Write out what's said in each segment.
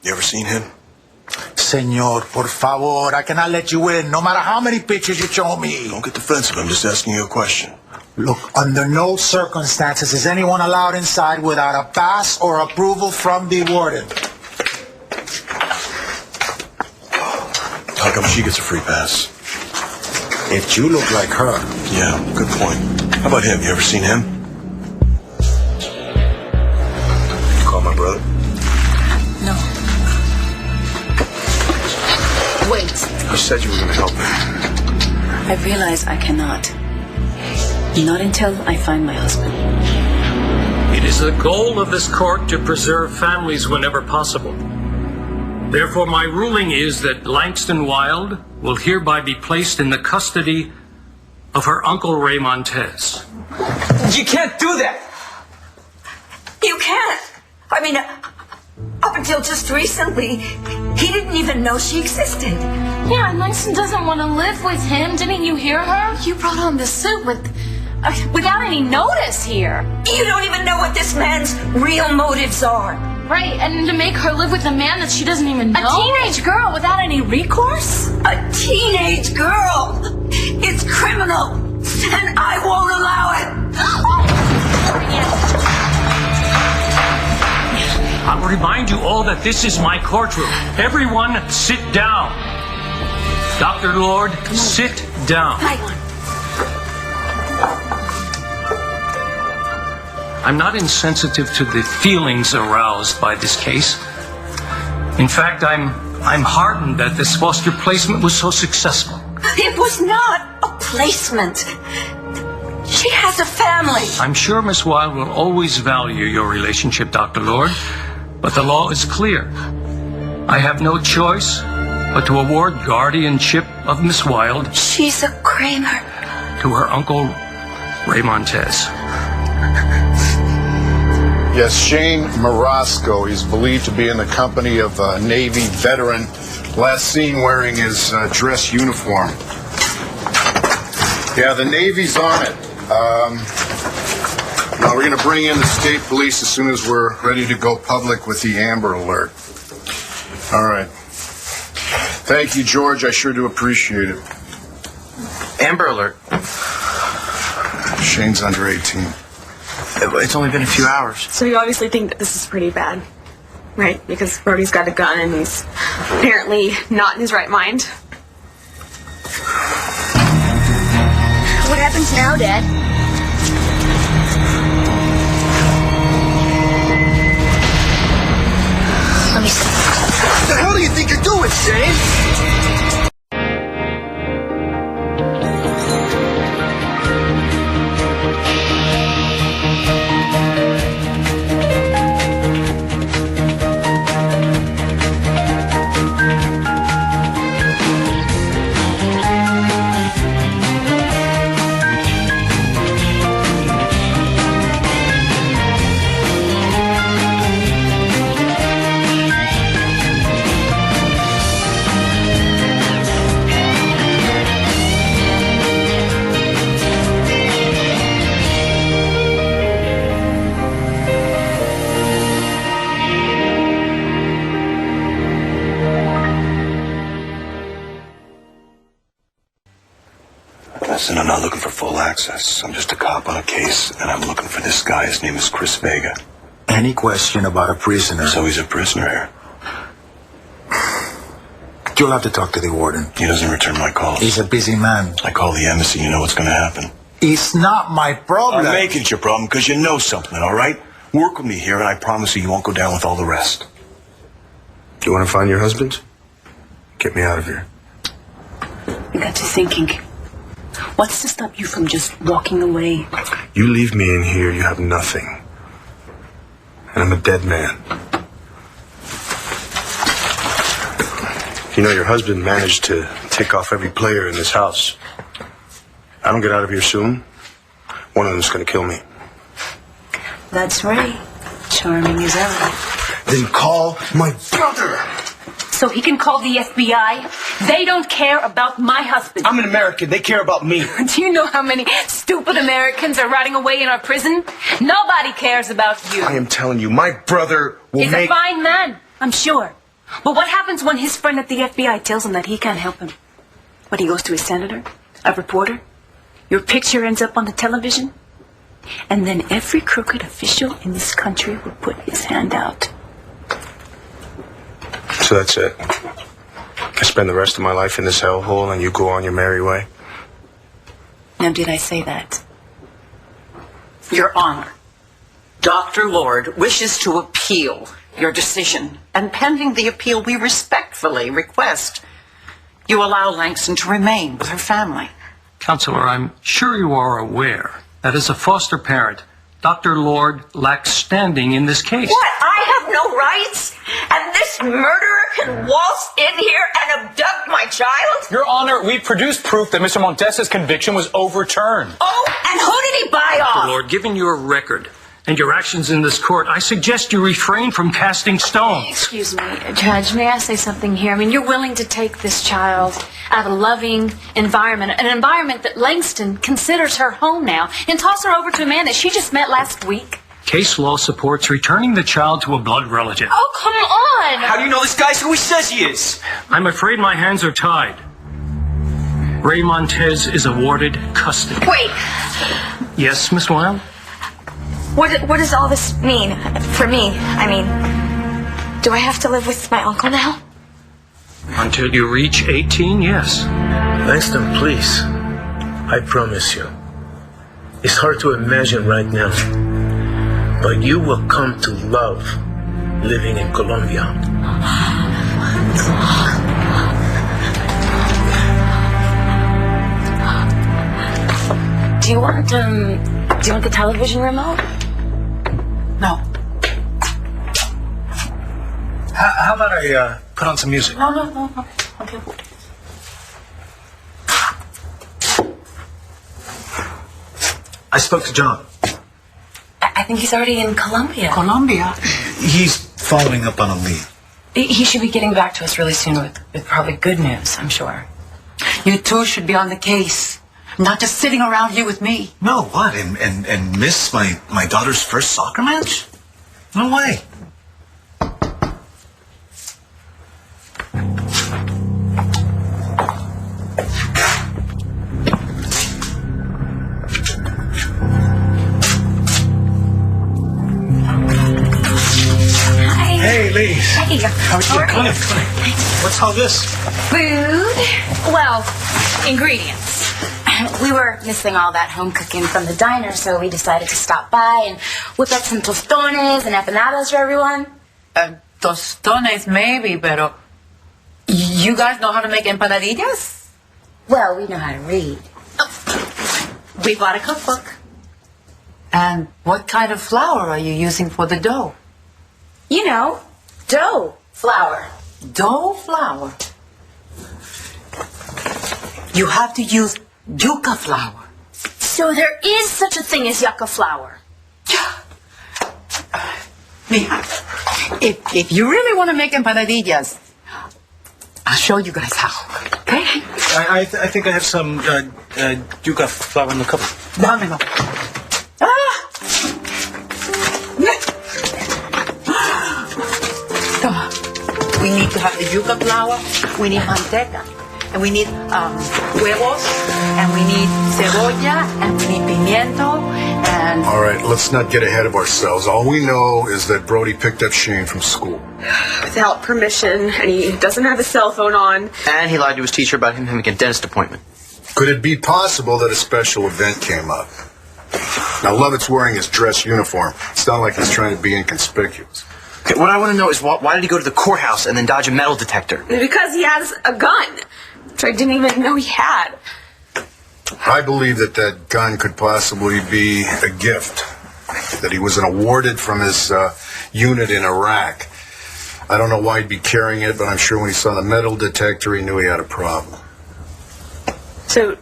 You ever seen him? Senor, por favor, I cannot let you in, no matter how many pictures you show me. Don't get defensive. I'm just asking you a question. Look, under no circumstances is anyone allowed inside without a pass or approval from the warden. How come she gets a free pass? If you look like her. Yeah, good point. How about him? You ever seen him? You call my brother? No. Wait. You said you were going to help me. I realize I cannot. Not until I find my husband. It is the goal of this court to preserve families whenever possible. Therefore, my ruling is that Langston Wild will hereby be placed in the custody of her uncle Ray Montez. You can't do that! You can't! I mean, up until just recently, he didn't even know she existed. Yeah, and Langston doesn't want to live with him. Didn't you hear her? You brought home the suit without any notice here. You don't even know what this man's real motives are. Right, and to make her live with a man that she doesn't even know? A teenage girl without any recourse? A teenage girl! It's criminal, and I won't allow it! I'll remind you all that this is my courtroom. Everyone, sit down. Dr. Lord, sit down. I'm not insensitive to the feelings aroused by this case. In fact, I'm heartened that this foster placement was so successful. It was not a placement. She has a family. I'm sure Miss Wilde will always value your relationship, Dr. Lord, but the law is clear. I have no choice but to award guardianship of Miss Wilde. She's a Kramer. To her uncle, Ray Montez. Yes, Shane Marasco. He's believed to be in the company of a Navy veteran. Last seen wearing his dress uniform. Yeah, the Navy's on it. Now we're going to bring in the state police as soon as we're ready to go public with the Amber Alert. All right. Thank you, George. I sure do appreciate it. Amber Alert. Shane's under 18. It's only been a few hours. So you obviously think that this is pretty bad, right? Because Brody's got a gun and he's apparently not in his right mind. What happens now, Dad? Let me see. What the hell do you think you're doing, Shane? Listen, I'm not looking for full access. I'm just a cop on a case, and I'm looking for this guy. His name is Chris Vega. Any question about a prisoner? So he's a prisoner here. You'll have to talk to the warden. He doesn't return my calls. He's a busy man. I call the embassy. You know what's going to happen. It's not my problem. I'm making it your problem because you know something, all right? Work with me here, and I promise you won't go down with all the rest. You want to find your husband? Get me out of here. I got to thinking. What's to stop you from just walking away? You leave me in here, you have nothing. And I'm a dead man. You know, your husband managed to tick off every player in this house. I don't get out of here soon, one of them's going to kill me. That's right. Charming as ever. Then call my brother! So he can call the FBI? They don't care about my husband. I'm an American. They care about me. Do you know how many stupid Americans are rotting away in our prison? Nobody cares about you. I am telling you, my brother will He's a fine man, I'm sure. But what happens when his friend at the FBI tells him that he can't help him? What, he goes to a senator? A reporter? Your picture ends up on the television? And then every crooked official in this country will put his hand out. So that's it. I spend the rest of my life in this hellhole and you go on your merry way? Now, did I say that? Your Honor, Dr. Lord wishes to appeal your decision, and pending the appeal, we respectfully request you allow Langston to remain with her family. Counselor, I'm sure you are aware that as a foster parent, Dr. Lord lacks standing in this case. What? I have no rights? And this murderer can waltz in here and abduct my child? Your Honor, we produced proof that Mr. Montesa's conviction was overturned. Oh, and who did he buy off? Dr. Lord, given your record and your actions in this court, I suggest you refrain from casting stones. Excuse me, Judge, may I say something here? I mean, you're willing to take this child out of a loving environment, an environment that Langston considers her home now, and toss her over to a man that she just met last week? Case law supports returning the child to a blood relative. Oh, come on! How do you know this guy's who he says he is? I'm afraid my hands are tied. Ray Montez is awarded custody. Wait, Yes, Miss Wilde? what does all this mean for me? I mean, do I have to live with my uncle now? Until you reach 18, yes. Langston, please. I promise you. It's hard to imagine right now. But you will come to love living in Colombia. Do you want the television remote? No. How about I put on some music? No. Okay. I spoke to John. I think he's already in Colombia. Colombia? He's following up on a lead. He should be getting back to us really soon with probably good news, I'm sure. You two should be on the case, not just sitting around here with me. No, what? And miss my daughter's first soccer match? No way. Hey, ladies. Hey, How are you? Come on. What's all this? Food? Well, ingredients. We were missing all that home cooking from the diner, so we decided to stop by and whip up some tostones and empanadas for everyone. Tostones maybe, pero you guys know how to make empanadillas? Well, we know how to read. We bought a cookbook. And what kind of flour are you using for the dough? You know, dough flour. Dough flour. You have to use yuca flour. So there is such a thing as yucca flour. Mija, if you really want to make empanadillas, I'll show you guys how. Okay? I think I have some yuca flour in the cupboard. Dámelo. Come on. We need to have the yuca flour, we need manteca, and we need huevos, and we need cebolla, and we need pimiento, and... All right, let's not get ahead of ourselves. All we know is that Brody picked up Shane from school. Without permission, and he doesn't have his cell phone on. And he lied to his teacher about him having a dentist appointment. Could it be possible that a special event came up? Now, Lovett's wearing his dress uniform. It's not like he's trying to be inconspicuous. Okay, what I want to know is why did he go to the courthouse and then dodge a metal detector? Because he has a gun, which I didn't even know he had. I believe that gun could possibly be a gift, that he was awarded from his unit in Iraq. I don't know why he'd be carrying it, but I'm sure when he saw the metal detector, he knew he had a problem. So,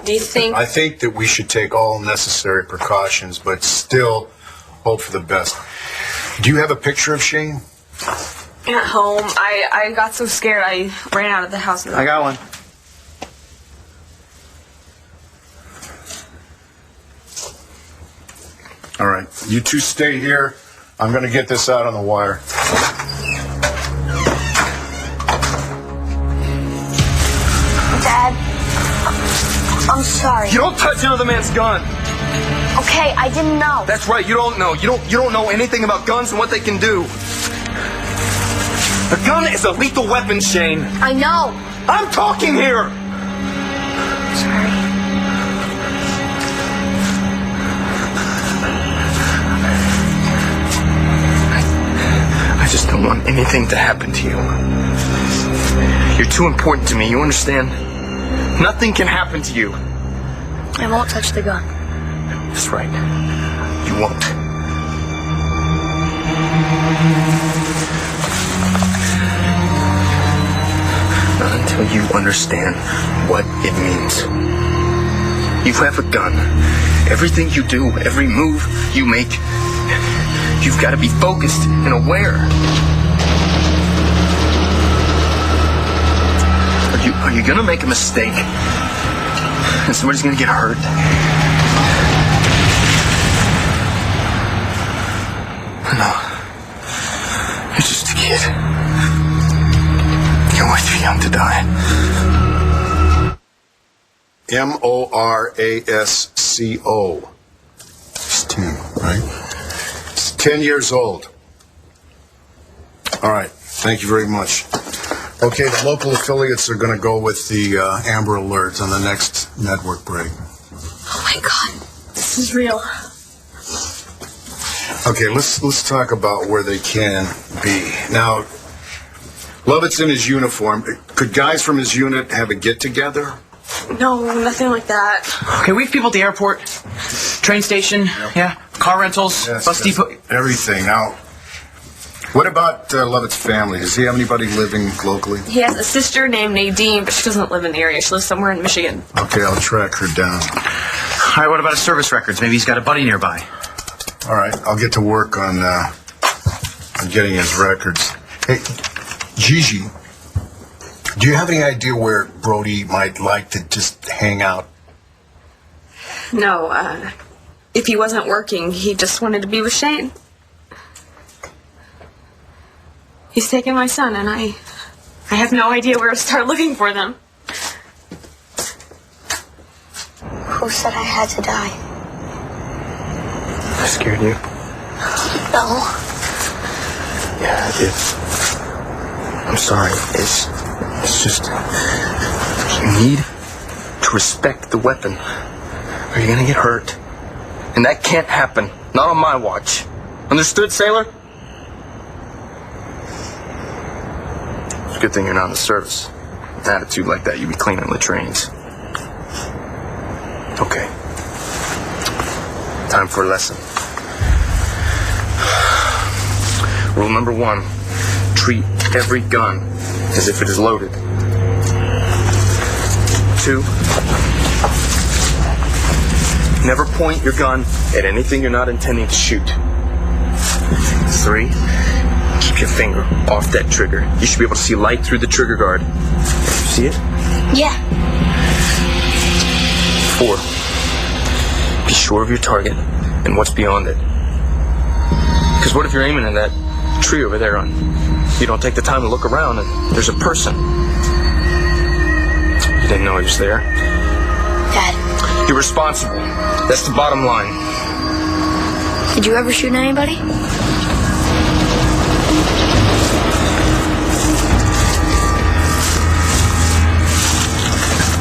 do you think... I think that we should take all necessary precautions, but still hope for the best. Do you have a picture of Shane? At home, I got so scared I ran out of the house. I got one. All right, you two stay here. I'm going to get this out on the wire. Don't touch another man's gun. Okay, I didn't know. That's right, you don't know. You don't know anything about guns and what they can do. A gun is a lethal weapon, Shane. I know. I'm talking here. Sorry. I just don't want anything to happen to you. You're too important to me, you understand? Nothing can happen to you. I won't touch the gun. That's right. You won't. Not until you understand what it means. You have a gun. Everything you do, every move you make, you've got to be focused and aware. Are you gonna make a mistake? And somebody's gonna get hurt? No. You're just a kid. You're way too young to die. Morasco. It's 10, right? It's 10 years old. All right. Thank you very much. Okay, the local affiliates are going to go with the Amber Alert on the next network break. Oh my God, this is real. Okay, let's talk about where they can be. Now, Lovett's in his uniform. Could guys from his unit have a get-together? No, nothing like that. Okay, we have people at the airport, train station, yeah, car rentals, bus depot. Everything. Now, what about Lovett's family? Does he have anybody living locally? He has a sister named Nadine, but she doesn't live in the area. She lives somewhere in Michigan. Okay, I'll track her down. All right, what about his service records? Maybe he's got a buddy nearby. All right, I'll get to work on getting his records. Hey, Gigi, do you have any idea where Brody might like to just hang out? No, if he wasn't working, he just wanted to be with Shane. He's taken my son, and I have no idea where to start looking for them. Who said I had to die? I scared you? No. Yeah, I did. I'm sorry. It's just... You need to respect the weapon, or you're gonna get hurt. And that can't happen. Not on my watch. Understood, sailor? It's a good thing you're not in the service. With an attitude like that, you'd be cleaning latrines. Okay. Time for a lesson. Rule number 1. Treat every gun as if it is loaded. 2. Never point your gun at anything you're not intending to shoot. 3. Keep your finger off that trigger. You should be able to see light through the trigger guard. See it? Yeah. 4. Be sure of your target and what's beyond it. Because what if you're aiming at that tree over there and you don't take the time to look around and there's a person? You didn't know he was there? Dad. You're responsible. That's the bottom line. Did you ever shoot anybody?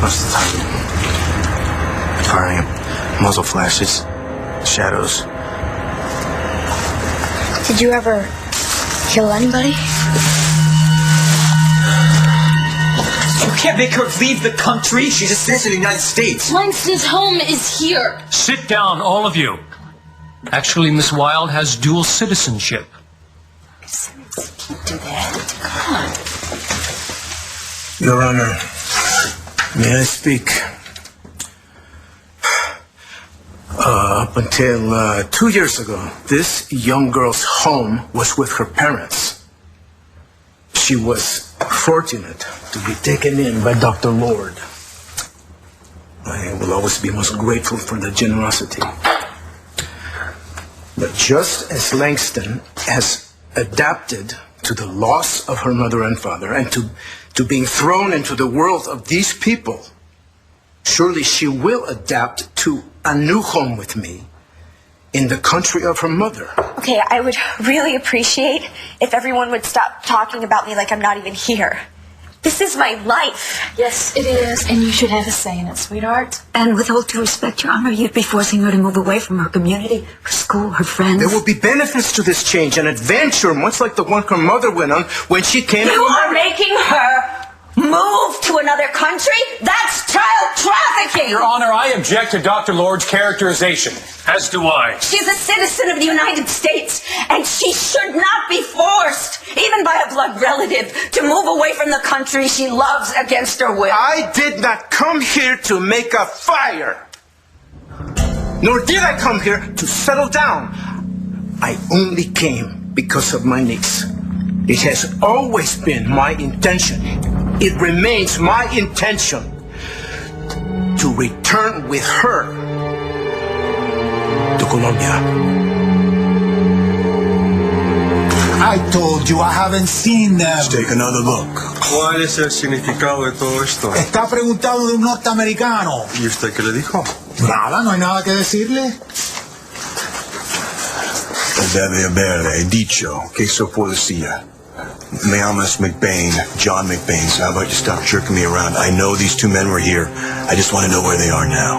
Most of the time, firing at muzzle flashes, shadows. Did you ever kill anybody? You can't make her leave the country. She's a citizen of the United States. Langston's home is here. Sit down, all of you. Actually, Miss Wilde has dual citizenship. Can't do that. Come on. Your Honor, may I speak? Up until 2 years ago, this young girl's home was with her parents. She was fortunate to be taken in by Dr. Lord. I will always be most grateful for the generosity. But just as Langston has adapted to the loss of her mother and father and to being thrown into the world of these people, surely she will adapt to a new home with me in the country of her mother. Okay, I would really appreciate if everyone would stop talking about me like I'm not even here. This is my life. Yes, it is, and you should have a say in it, sweetheart. And with all due respect, Your Honor, you'd be forcing her to move away from her community, her school, her friends. There will be benefits to this change, an adventure, much like the one her mother went on when she came. You are making her move to another country? That's child trafficking! Your Honor, I object to Dr. Lord's characterization. As do I. She's a citizen of the United States, and she should not be forced, even by a blood relative, to move away from the country she loves against her will. I did not come here to make a fire. Nor did I come here to settle down. I only came because of my niece. It has always been my intention. It remains my intention to return with her to Colombia. I told you I haven't seen them. Let's take another look. ¿Cuál es el significado de todo esto? Está preguntando de un norteamericano. ¿Y usted qué le dijo? Nada, no hay nada que decirle. Debe haberle dicho que soy policía. Me llamas McBain, John McBain, so how about you stop jerking me around? I know these two men were here. I just want to know where they are now.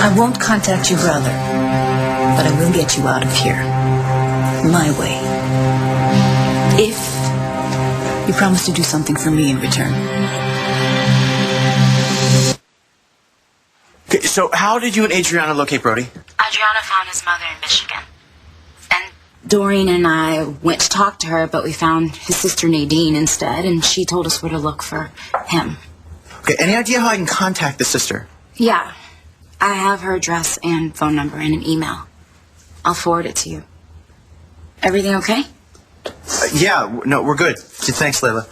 I won't contact your brother, but I will get you out of here. My way. If you promise to do something for me in return. Okay, so how did you and Adriana locate Brody? Adriana found his mother in Michigan. And Doreen and I went to talk to her, but we found his sister Nadine instead, and she told us where to look for him. Okay, any idea how I can contact the sister? Yeah. I have her address and phone number and an email. I'll forward it to you. Everything okay? Yeah, no, we're good. Thanks, Layla.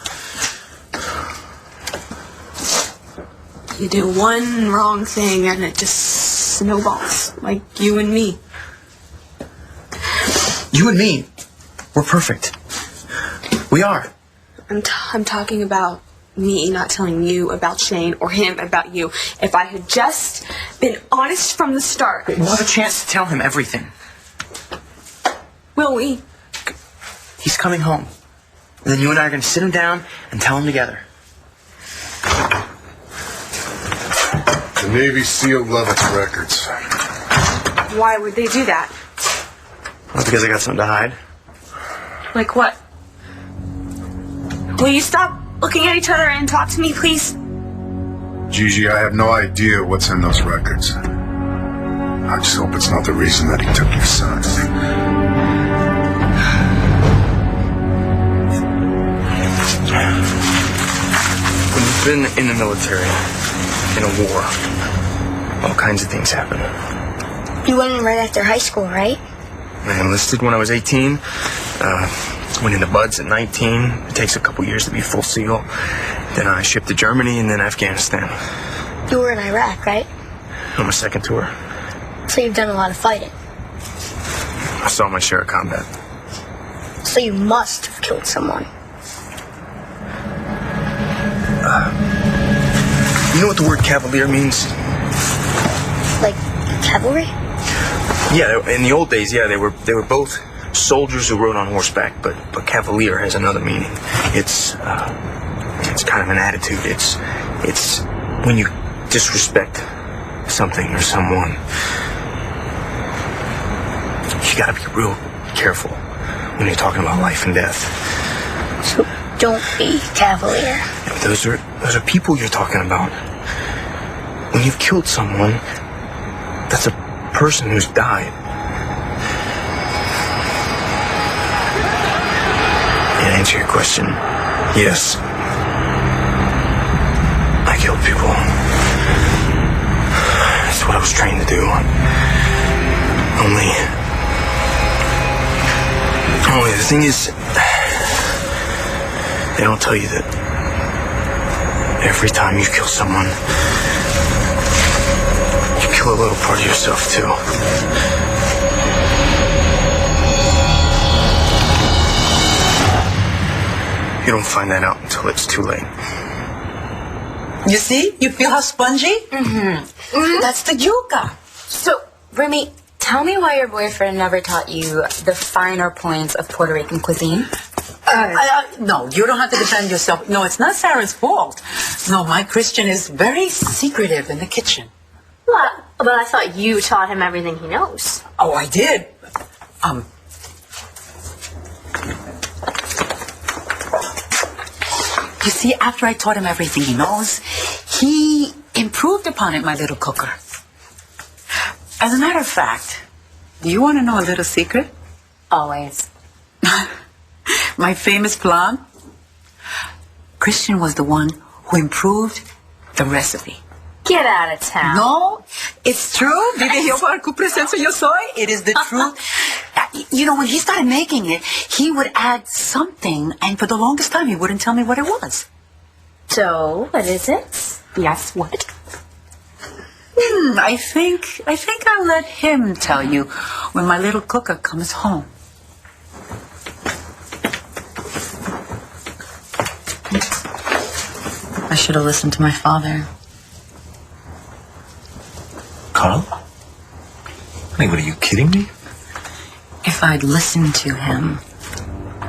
You do one wrong thing and it just snowballs, like you and me. You and me, we're perfect. We are. I'm talking about me not telling you about Shane or him about you. If I had just been honest from the start. We'll have a chance to tell him everything. Will we? He's coming home. And then you and I are going to sit him down and tell him together. The Navy sealed Levitt's records. Why would they do that? Well, because I got something to hide. Like what? Will you stop looking at each other and talk to me, please? Gigi, I have no idea what's in those records. I just hope it's not the reason that he took your son. When you've been in the military, in a war, all kinds of things happen. You went in right after high school, right? I enlisted when I was 18, went into BUDS at 19. It takes a couple years to be full SEAL. Then I shipped to Germany and then Afghanistan. You were in Iraq, right? On my second tour. So you've done a lot of fighting. I saw my share of combat. So you must have killed someone. You know what the word cavalier means? Like cavalry? Yeah, in the old days, yeah, they were both soldiers who rode on horseback, but cavalier has another meaning. It's kind of an attitude. It's when you disrespect something or someone. You gotta be real careful when you're talking about life and death. So don't be cavalier. Yeah, those are people you're talking about. When you've killed someone, that's a person who's died. And to answer your question, yes, I killed people. That's what I was trained to do. Only the thing is, they don't tell you that every time you kill someone, you kill a little part of yourself too. You don't find that out until it's too late. You see? You feel how spongy? That's the yuca. So, Remy, tell me why your boyfriend never taught you the finer points of Puerto Rican cuisine. No, you don't have to defend yourself. No, it's not Sarah's fault. No, my Christian is very secretive in the kitchen. Well, but I thought you taught him everything he knows. Oh, I did. You see, after I taught him everything he knows, he improved upon it, my little cooker. As a matter of fact, do you want to know a little secret? Always. My famous plan? Christian was the one who improved the recipe. Get out of town. No, it's true. Vive Jehová, cu presencia yo soy. It is the truth. You know, when he started making it, he would add something, and for the longest time, he wouldn't tell me what it was. So, what is it? Yes, what? I think I'll let him tell you when my little cooker comes home. I should have listened to my father. Carl? I mean, what, are you kidding me? If I'd listened to him,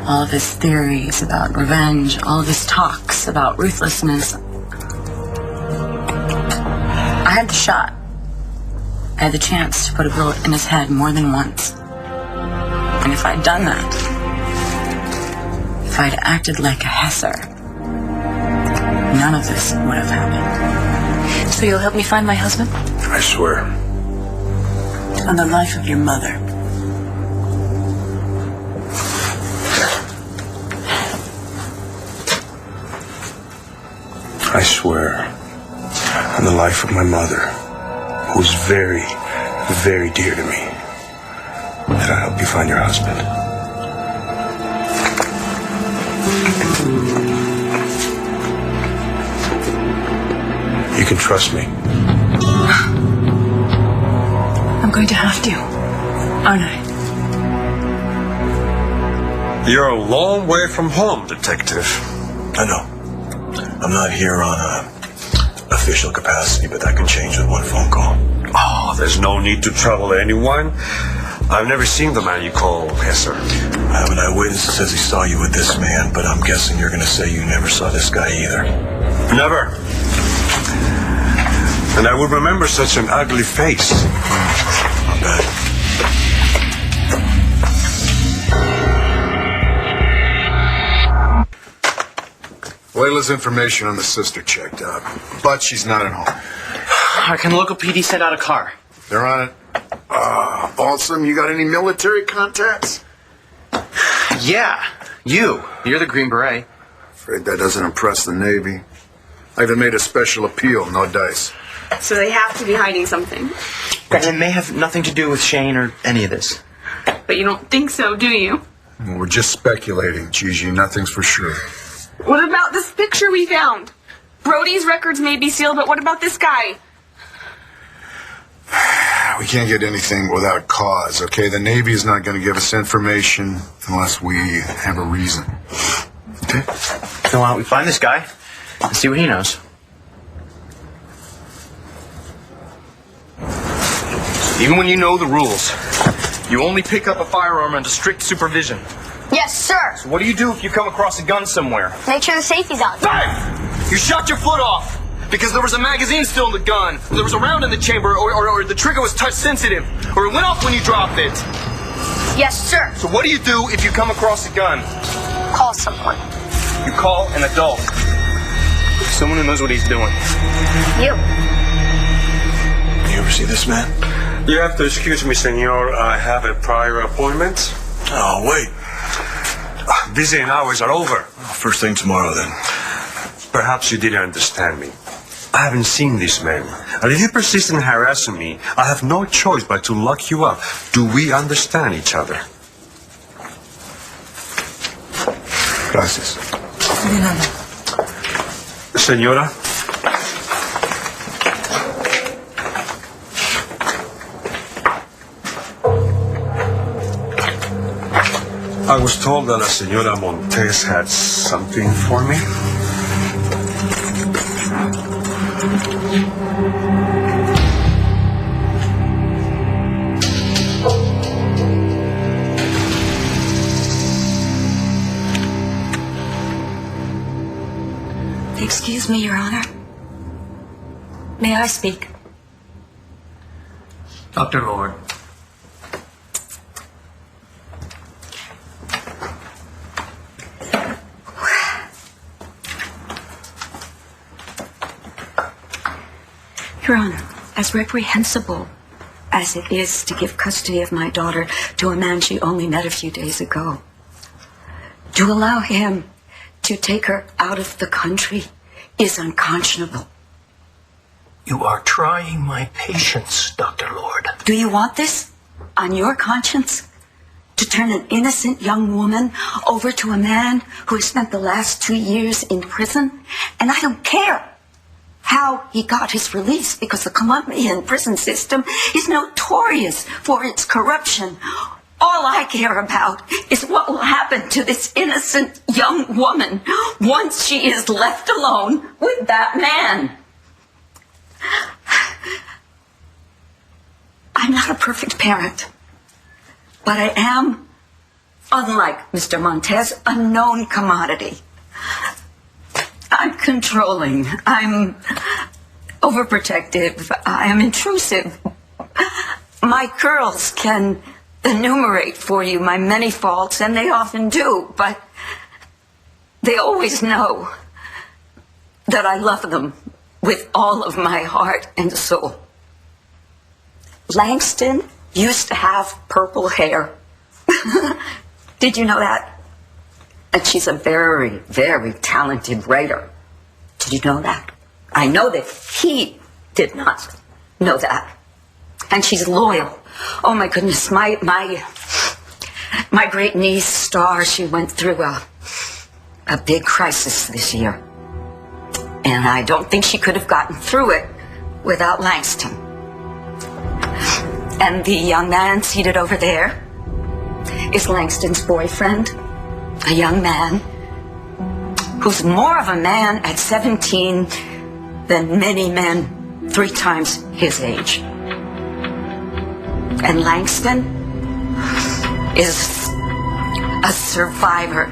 all of his theories about revenge, all of his talks about ruthlessness, I had the shot. I had the chance to put a bullet in his head more than once. And if I'd done that, if I'd acted like a Hesser, none of this would have happened. So you'll help me find my husband? I swear. On the life of your mother. I swear on the life of my mother, who's very, very dear to me, that I'll help you find your husband. You can trust me. I'm going to have to, aren't I? You're a long way from home, Detective. I know. I'm not here on a official capacity, but that can change with one phone call. Oh, there's no need to trouble anyone. I've never seen the man you call Hesser. I have an eyewitness that says he saw you with this man, but I'm guessing you're going to say you never saw this guy either. Never. And I would remember such an ugly face. Not bad. Layla's information on the sister checked out, but she's not at home. Can local PD send out a car? They're on it. Balsam, you got any military contacts? Yeah, you're the Green Beret. Afraid that doesn't impress the Navy. I even made a special appeal, no dice. So they have to be hiding something. And it may have nothing to do with Shane or any of this. But you don't think so, do you? Well, we're just speculating, Gigi. Nothing's for sure. What about this picture we found? Brody's records may be sealed, but what about this guy? We can't get anything without cause, okay? The Navy is not going to give us information unless we have a reason. Okay? So why don't we find this guy and see what he knows? Even when you know the rules, you only pick up a firearm under strict supervision. Yes, sir. So what do you do if you come across a gun somewhere? Make sure the safety's on. Hey! You shot your foot off because there was a magazine still in the gun, there was a round in the chamber, or the trigger was touch sensitive, or it went off when you dropped it. Yes, sir. So what do you do if you come across a gun? Call someone. You call an adult. Someone who knows what he's doing. You. You ever see this man? You have to excuse me, senor. I have a prior appointment. Oh, wait. Visiting hours are over. First thing tomorrow, then. Perhaps you didn't understand me. I haven't seen this man. And if you persist in harassing me, I have no choice but to lock you up. Do we understand each other? Gracias. Senora? I was told that la Senora Montes had something for me. Excuse me, Your Honor. May I speak? Dr. Lord. Your Honor, as reprehensible as it is to give custody of my daughter to a man she only met a few days ago, to allow him to take her out of the country is unconscionable. You are trying my patience, Dr. Lord. Do you want this on your conscience? To turn an innocent young woman over to a man who has spent the last 2 years in prison? And I don't care how he got his release, because the Colombian prison system is notorious for its corruption. All I care about is what will happen to this innocent young woman once she is left alone with that man. I'm not a perfect parent, but I am, unlike Mr. Montez, a known commodity. I'm controlling. I'm overprotective. I am intrusive. My girls can enumerate for you my many faults, and they often do, but they always know that I love them with all of my heart and soul. Langston used to have purple hair. Did you know that? And she's a very, very talented writer. Did you know that? I know that he did not know that. And she's loyal. Oh my goodness, my great niece, Star, she went through a big crisis this year. And I don't think she could have gotten through it without Langston. And the young man seated over there is Langston's boyfriend, a young man who's more of a man at 17 than many men 3 times his age. And Langston is a survivor.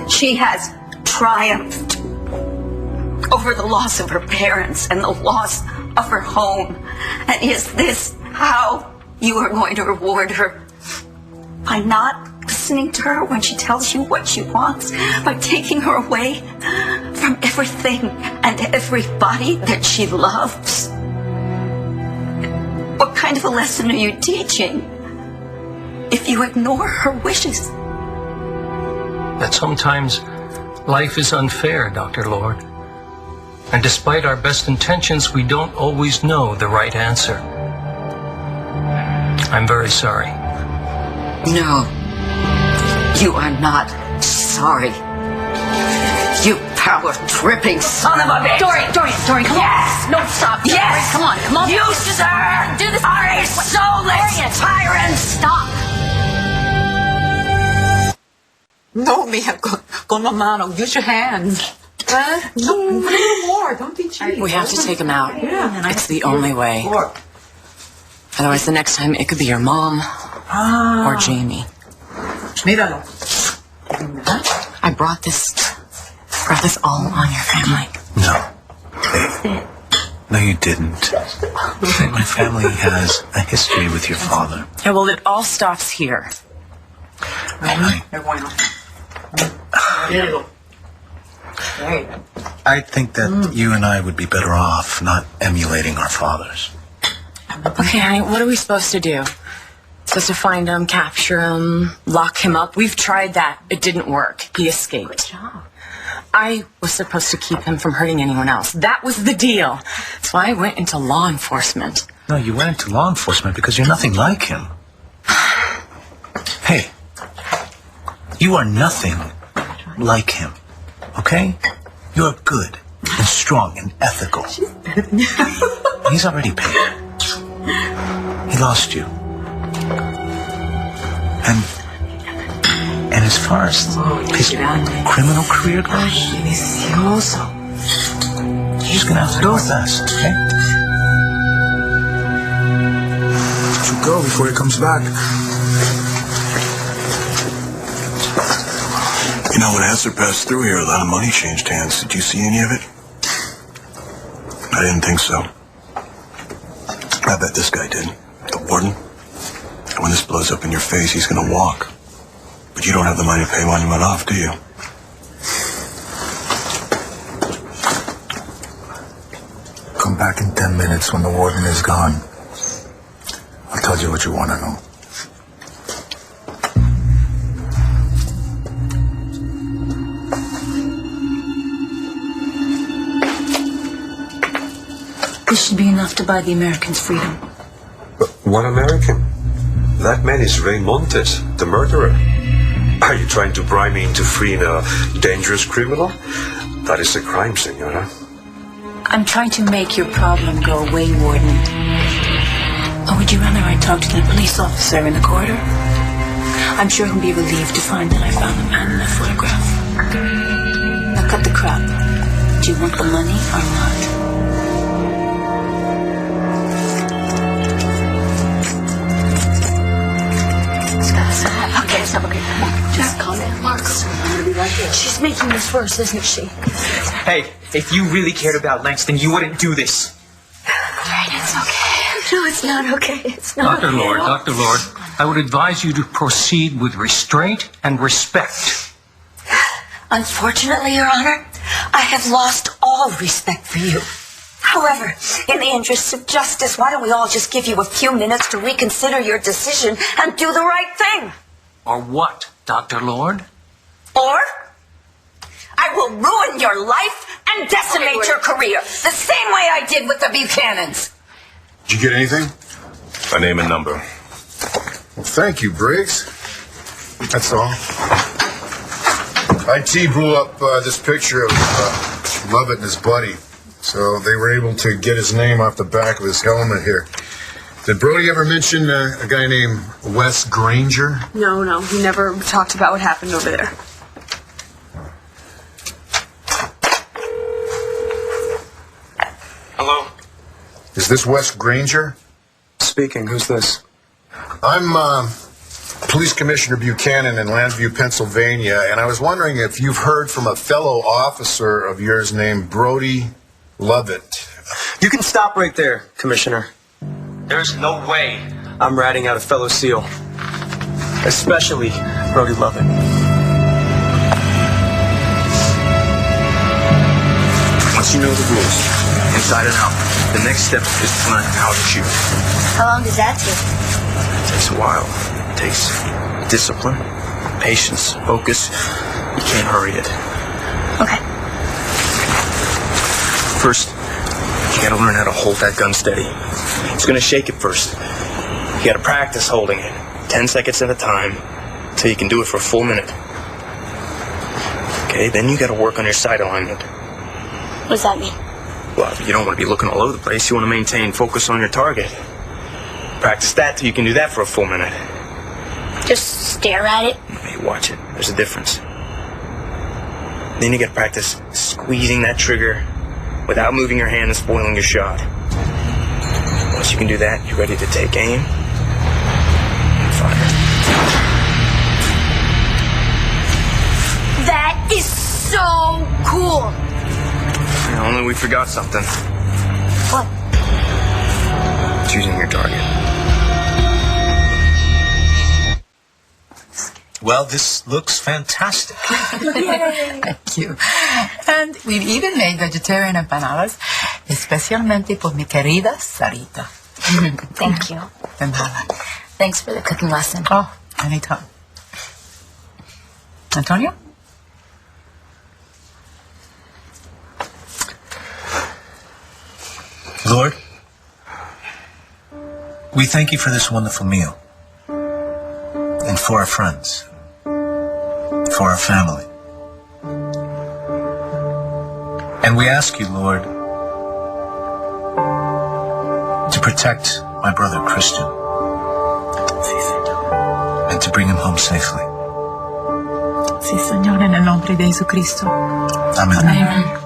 She has triumphed over the loss of her parents and the loss of her home. And is this how you are going to reward her? By not listening to her when she tells you what she wants? By taking her away from everything and everybody that she loves? What kind of a lesson are you teaching if you ignore her wishes? That sometimes life is unfair, Dr. Lord. And despite our best intentions, we don't always know the right answer. I'm very sorry. No, you are not sorry. You power-tripping son of a bitch! Dorian, come on. No, stop. Yes! Dorian, come on. You, sir, do this. are a soulless tyrant! Stop. No, Mia, con la mano. Use your hands. No more. Don't be cheap. We have to take him out. It's the only way. Otherwise, the next time, it could be your mom or Jamie. Míralo. I brought this all on your family. No. No, you didn't. My family has a history with your father. Yeah, well, it all stops here. I think that you and I would be better off not emulating our fathers. Okay, honey, what are we supposed to do? Supposed to find him, capture him, lock him up? We've tried that. It didn't work. He escaped. Good job. I was supposed to keep him from hurting anyone else. That was the deal. That's why I went into law enforcement. No, you went into law enforcement because you're nothing like him. Hey, you are nothing like him, okay? You're good and strong and ethical. He's already paid. He lost you. And as far as his criminal career goes, You're just gonna have to go with us, okay? You go before he comes back. You know, when Hester passed through here, a lot of money changed hands. Did you see any of it? I didn't think so. I bet this guy did. The warden. And when this blows up in your face, he's gonna walk. But you don't have the money to pay monument off, do you? Come back in 10 minutes when the warden is gone. I'll tell you what you want to know. This should be enough to buy the Americans freedom. But what American? That man is Ray Montes, the murderer. Are you trying to bribe me into freeing a dangerous criminal? That is a crime, senora. I'm trying to make your problem go away, Warden. Or would you rather I talk to the police officer in the corridor? I'm sure he'll be relieved to find that I found the man in that photograph. Now cut the crap. Do you want the money or not? Okay, stop. Okay, come on. Just calm down. Marks, I'm gonna be right here. She's making this worse, isn't she? Hey, if you really cared about Langston, you wouldn't do this. Alright, it's okay. No, it's not okay. It's not. Dr. Lord, I would advise you to proceed with restraint and respect. Unfortunately, Your Honor, I have lost all respect for you. However, in the interests of justice, why don't we all just give you a few minutes to reconsider your decision and do the right thing? Or what, Dr. Lord? Or I will ruin your life and decimate your career, the same way I did with the Buchanans. Did you get anything? A name and number. Well, thank you, Briggs. That's all. IT blew up this picture of Lovett and his buddy, so they were able to get his name off the back of his helmet here. Did Brody ever mention a guy named Wes Granger? No, he never talked about what happened over there. Hello? Is this Wes Granger? Speaking. Who's this? I'm Police Commissioner Buchanan in Landview, Pennsylvania, and I was wondering if you've heard from a fellow officer of yours named Brody Lovett. You can stop right there, Commissioner. There's no way I'm ratting out a fellow SEAL. Especially Brody Lovett. Once you know the rules, inside and out, the next step is to learn how to shoot. How long does that take? It takes a while. It takes discipline, patience, focus. You can't hurry it. Okay. First, you gotta learn how to hold that gun steady. It's gonna shake at first. You gotta practice holding it, 10 seconds at a time, till you can do it for a full minute. Okay, then you gotta work on your sight alignment. What does that mean? Well, you don't want to be looking all over the place. You want to maintain focus on your target. Practice that till you can do that for a full minute. Just stare at it? Hey, watch it. There's a difference. Then you gotta practice squeezing that trigger without moving your hand and spoiling your shot. Once you can do that, you're ready to take aim and fire. That is so cool! Yeah, only we forgot something. What? Choosing your target. Well, this looks fantastic. Thank you. And we've even made vegetarian empanadas, especialmente por mi querida Sarita. Thank you. De nada. Thanks for the cooking lesson. Oh, anytime. Antonio? Lord, we thank you for this wonderful meal. And for our friends. For our family. And we ask you, Lord, to protect my brother Christian. And to bring him home safely. Sí, Señor, en el nombre de Jesucristo. Amen. Amen.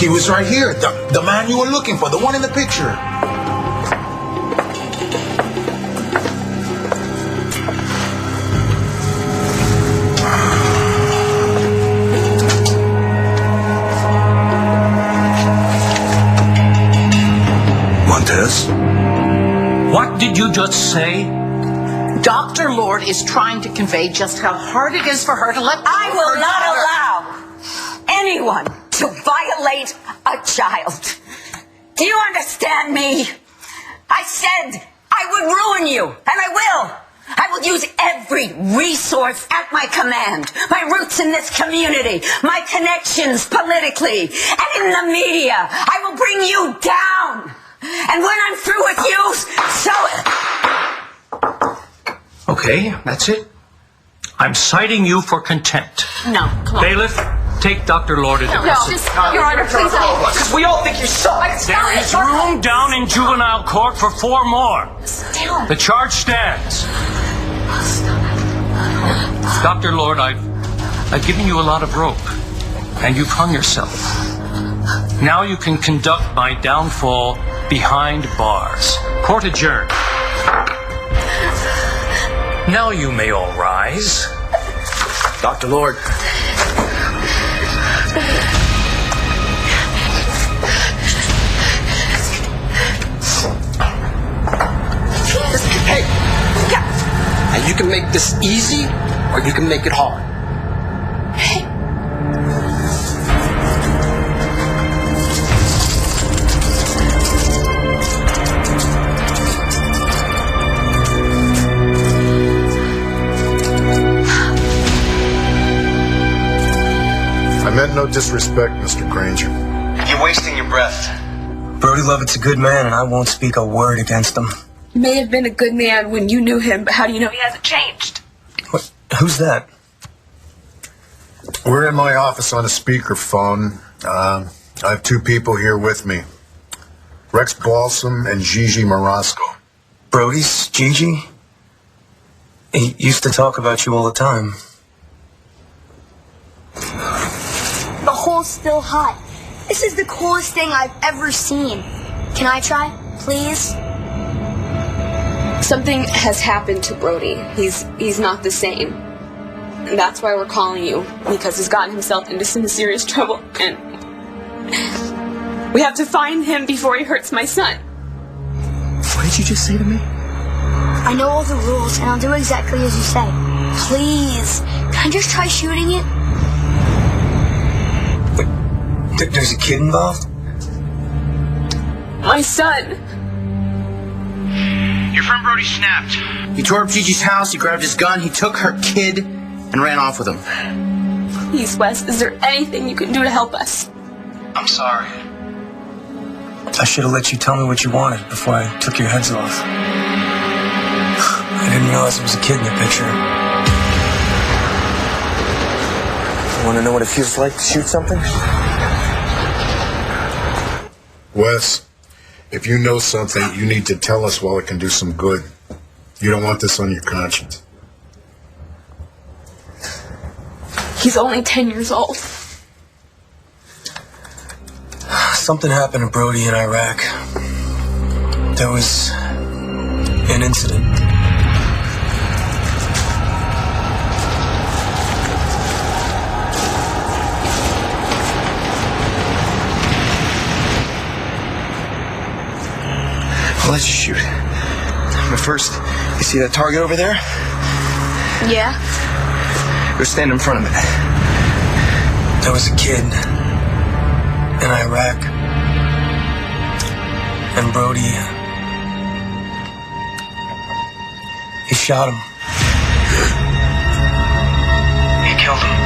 He was right here. The man you were looking for. The one in the picture. Montez? What did you just say? Dr. Lord is trying to convey just how hard it is for her to let go I of will her not daughter. allow anyone to violate a child. Do you understand me? I said I would ruin you, and I will. I will use every resource at my command. My roots in this community, my connections politically, and in the media. I will bring you down. And when I'm through with you, so... Okay, that's it. I'm citing you for contempt. No, come on. Bailiff, take Dr. Lord into custody. Your Honor, please don't. Because we all think you're suck. There is room down in juvenile court for 4 more. The charge stands. Dr. Lord, I've given you a lot of rope, and you've hung yourself. Now you can conduct my downfall behind bars. Court adjourned. Now you may all rise. Dr. Lord. Hey, and you can make this easy, or you can make it hard. I meant no disrespect, Mr. Granger. You're wasting your breath. Brody Lovett's a good man, and I won't speak a word against him. He may have been a good man when you knew him, but how do you know he hasn't changed? What? Who's that? We're in my office on a speakerphone. I have 2 people here with me. Rex Balsam and Gigi Marasco. Brody's Gigi? He used to talk about you all the time. The hole's still hot. This is the coolest thing I've ever seen. Can I try, please? Something has happened to Brody. He's not the same. And that's why we're calling you, because he's gotten himself into some serious trouble, and we have to find him before he hurts my son. What did you just say to me? I know all the rules, and I'll do exactly as you say. Please, can I just try shooting it? There's a kid involved? My son. Your friend Brody snapped. He tore up Gigi's house, he grabbed his gun, he took her kid, and ran off with him. Please, Wes, is there anything you can do to help us? I'm sorry. I should have let you tell me what you wanted before I took your heads off. I didn't realize there was a kid in the picture. You want to know what it feels like to shoot something? Wes, if you know something, you need to tell us while it can do some good. You don't want this on your conscience. He's only 10 years old. Something happened to Brody in Iraq. There was an incident. I'll let you shoot. But first, you see that target over there? Yeah? Go stand in front of it. There was a kid in Iraq. And Brody, he shot him. He killed him.